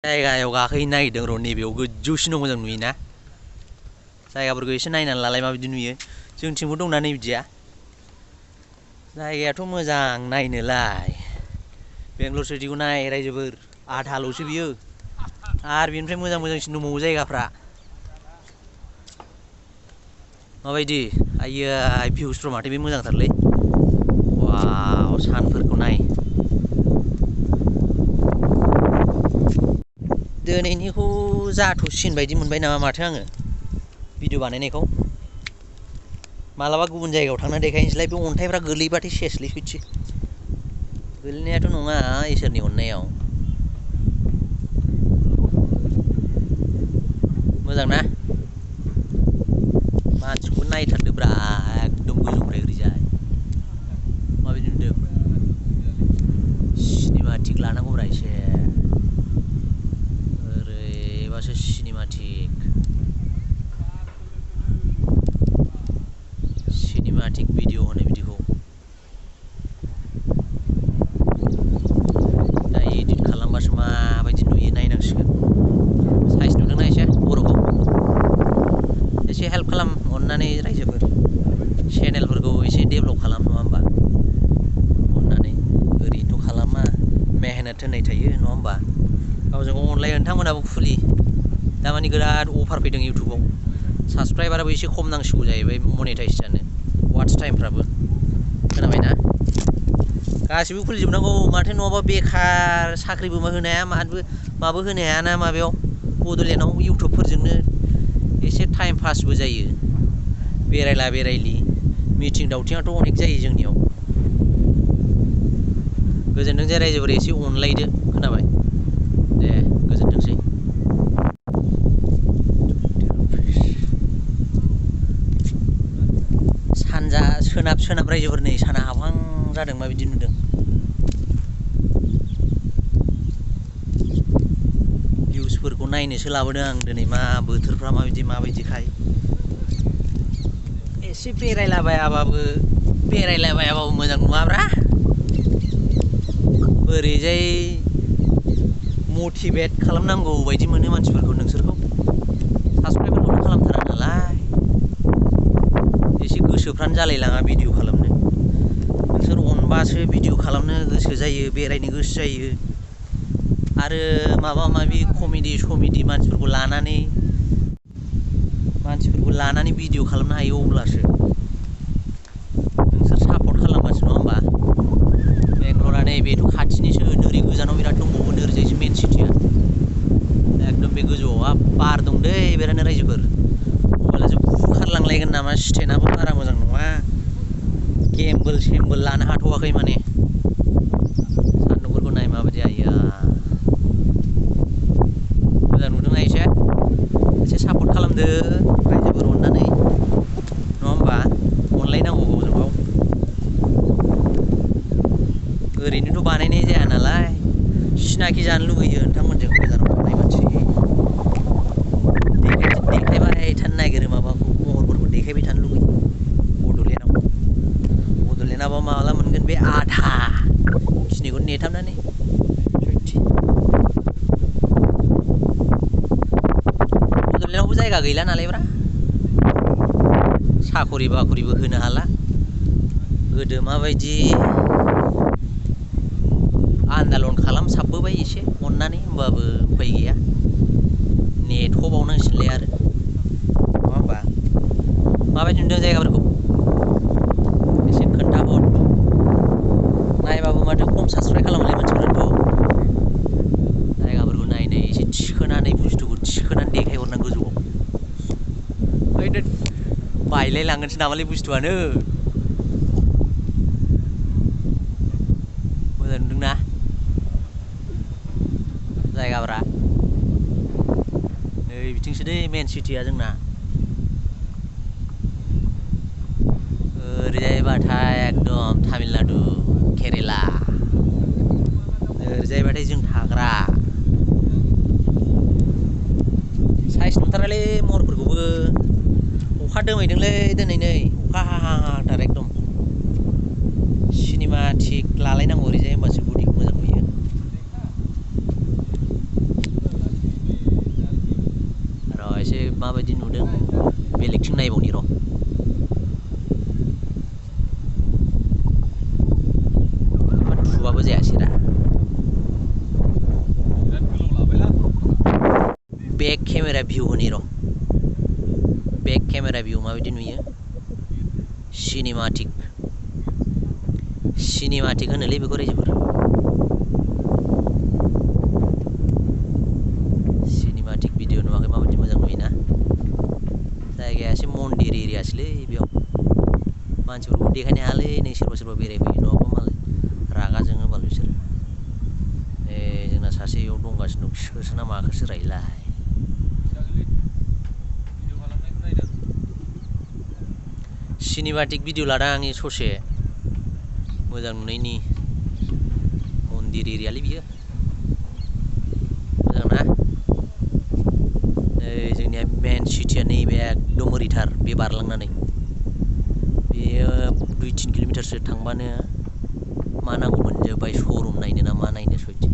जायगायाव गाखोहैनो नागिरदों र' नैबेयाव गोजौसिनाव मोजां नुयोना जायगाफोरखौ एसे नायनानै लालाय माबायदि नुयो जोंथिंबो दंना नै बिदिया जायगायाथ' मोजां नायनोलाय बेंगलर सिटिखौ नाय रायजोफोर आधाल'सो बियो आरो बेनिफ्राय मोजां मोजांसिन दंबावो जायगाफ्रा माबायदि आइया भिउसफ्रा माथो बे मोजांथारलै वाव सानफोरखौ नाय दिनैनिखौ जाथ'सिगोन बायदि मोनबाय नामा माथो आङो भिडिअ बानायनायखौ मालाबा गुबुन जायगायाव थांना देखायनोसैलाय बे अन्थाइफ्रा गोलैबाथाय सेसलै सयथि गोलैनायाथ' नङा इसोरनि अननायाव मोजां ना मानसिखौबो नायथारदोब्रा एकदम गोजौनिफ्राय ओरैजाय माबायदि नुदों सिनेमाटिक लानांगौब्रा एसे ओरैबासो सिनेमाटिक भिडिअ होनो बिदिखौ दा एडिट खालामबासो माबायदि नुयो नायनांसिगोन साइज नुदोंना एसे बर'खौ एसे हेल्प खालाम अननानै रायजोफोर चेनेलफोरखौ एसे डेभेलप खालाम नङा होमबा अननानै ओरैनोथ' खालामा मेहनत होननाय थायो नङा होमबा गावजों गाव अनलायो नोंथांमोनाबो खुलि दामानि बिराद अफार फैदों इउटुबाव साबसक्राइबाराबो एसे खम नांसिगौ जाहैबाय मनेटाइज जानो वाट्स टाइमफ्राबो खोनाबायना गासिबो खुलिजोबनांगौ माथो नङाबा बेखार साख्रिबो होनो हाया माबो होनो हायाना माबायाव बड'लेण्डआव इउटुबफोरजोंनो एसे टाइम पासबो जायो बेरायला बेरायलि मिटिं दावथिङाथ' अनेक जायो जोंनियाव गोजोनथों जे रायजोफोर एसे अनलायदो खोनाबाय दे गोजोनथोंसै सानजा सोनाब रायजोफोर नै साना हाबहां जादों माबायदि नुदों भिउसफोरखौ नायनोसो लाबोदों आं दिनै मा बोथोरफ्रा माबायदिखाय एसे बेरायलाबायाबाबो मोजां नुवाब्रा ओरैजाय मटिभेट खालामनांगौ बायदि मोनो मानसिफोरखौ नोंसोरखौ साबसक्राइबफोरखौनो खालामथारा नालाय एसे गोसोफ्रानो जालायलाङा भिडिअ खालामनो नोंसोर अनबासो भिडिअ खालामनो गोसो जायो बेरायनो गोसो जायो आरो माबा माबि कमेडि मानसिफोरखौ लानानै भिडिअ खालामनो हायो अब्लासो नोंसोर सापर्ट खालामबासो नङा होमबा बेंगलरा नै बेथ' खाथिनिसो ओरै गोजानाव बिराद दंबावो ओरैजायसो मेन सिटिया एकदम बे गोजौआव बार दं दै बेरायनो रायजोफोर मबाइलासो बुखारलांलायगोन नामा स्टेनाबो बारा मोजां नङा गेमबोल लानो हाथ'वाखै माने सान्दुंफोरखौ नाय माबायदि आइया मोजां नुदोंना एसे सापर्ट खालामदो रायजोफोर अननानै नङा होमबा अनलायनांगौ गावजों गाव ओरैनोथ' बानायनाय जाया नालाय सिनाखि जानो लुगैयो नोंथांमोनजों गोजानाव थानाय मानसि देखायबाय थानो नागिरो माबाखौ महरफोरखौ देखायबाय थानो लुगैयो बड'लेण्डआबो माला मोनगोन बे आधा खिनिखौ नेथाबनानै बड'लेण्डआवबो जायगा गैला नालायब्रा साखरि बाखरिबो होनो हाला गोदो माबायदि आन्दालन खालामसाबबोबाय एसे अननानै होमबाबो उफाय गैया नेथ'बावनांसिगोनलाय आरो नङा होमबा माबायदि नुदों जायगाफोरखौ एसे खोन्थाहर नायबाबो माथो खम साबसक्राइब खालामोलै मानसिफोराथ' जायगाफोरखौ नायनो एसे बुस्थुखौ थिखोनानै देखायहरनांगौ गोजौआव ओइद बायलाय लांगोनसो नामालै बुस्थुआनो मोजां नुदोंना जायगाफ्रा नै बिथिंसो दै मेन सिटिया जोंना ओरैजायबाथाय एकदम तामिलनाडु केरेला ओरैजायबाथाय जों थाग्रा साइस नुथारालै महरफोरखौबो अखा दोमैदोंलै दिनै नै अखा हाहांथार एकदम सिनेमाटिक लालायनांगौ ओरैजाय होमबासो गुदिखौ मोजां नुयो माबायदि नुदों बेलेगथिं नायबावनि र' थुबाबो जायासैरा बेक केमेरा भिउ होनि र' बेक केमेरा भिउ माबायदि नुयो सिनेमाटिक होनोलै बेखौ रायजोफोर सिनेमाटिक भिडिअ नुवाखै माबायदि मोजां नुयोना जायगाया एसे मन्दिर एरियासोलै बेयाव मानसिफोरखौ देखायनो हायालै नै सोरबा बेरायफैयो नङाबा मालाय रागा जोङो बाल बिसोरो जोंना सासे इयाव दंगासिनो दं खिखोसो ना माखोसो रायलाय सिनेमाटिक भिडिअ लादों आं ससे मोजां नुनायनि मन्दिर एरियालै बियो मोजां ना जोंनिया मेन सिटिया नैबे एकदम ओरैथार बे बारलांनानै बेयो 2-3 किल'मिटारसो थांबानो मा नांगौ मोनजोब्बाय श'रुम नायनो ना मा नायनो सयथि